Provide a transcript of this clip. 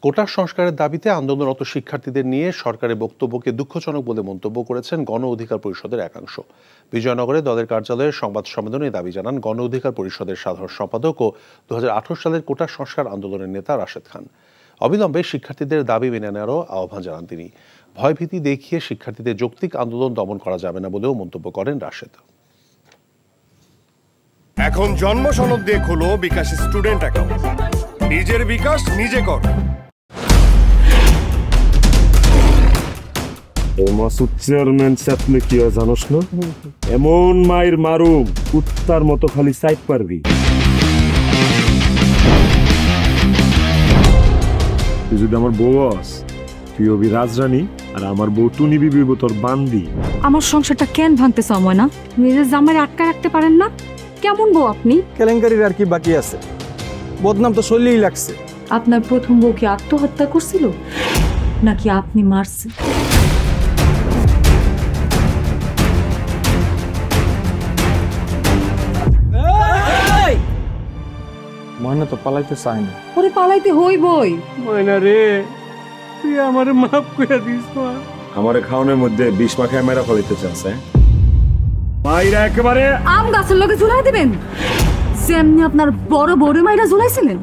কোটা সংস্কারের দাবিতে আন্দোলনরত শিক্ষার্থীদের নিয়ে সরকারের বক্তব্যকে দুঃখজনক বলে মন্তব্য করেছেন গণ অধিকার পরিষদের একাংশ। বিজয়নগরে দলের কার্যালয়ে সংবাদ সম্মেলনে দাবি জানান গণ অধিকার পরিষদের সাধারণ সম্পাদক ও 2018 সালের কোটা সংস্কার আন্দোলনের নেতা রাশেদ খান। অবিলম্বে শিক্ষার্থীদের দাবি মেনে নেওয়ারও আহ্বান জানান তিনি। ভয়ভীতি দেখিয়ে শিক্ষার্থীদের যৌক্তিক আন্দোলন দমন করা যাবে না বলেও মন্তব্য করেন রাশেদ। এখন জন্ম সনদ দিয়ে খোলো বিকাশ স্টুডেন্ট অ্যাকাউন্ট। নিজের বিকাশ নিজে কর। মাসুদ চেয়ারম্যান চাপলে কি হয় জানোস না? এমন মায়ের মারুম কুত্তার মতো খালি সাইড পারবি। তুই যদি আমার বউ আস, তুই হবি রাজরানী আর আমার বউ টুনি বিবি তোর বান্দি। আমার সংসারটা কেন ভাঙতে সময় না? নিজের জামাই আটকা রাখতে পারেন না? কেমন বউ আপনি? কেলেঙ্কারির আর কি বাকি আছে? বদনাম তো শৈলেই লাগছে। আপনার প্রথম বউ কি আত্মহত্যা করছিল নাকি আপনি মারছেন? ময়না তো পালাইতে চায় না। ওরে পালাইতে হইবই। ময়না রে, তুই আমারে মাফ করে দিস। আমারে খাওয়ানোর মধ্যে বিষ মাখায় মেরা ফলাইতে চাচ্ছে। মাইরা একেবারে আম গাছের লগে ঝুলাই দিবেন যেমনি আপনার বড় বড় মাইরা ঝুলাইছিলেন।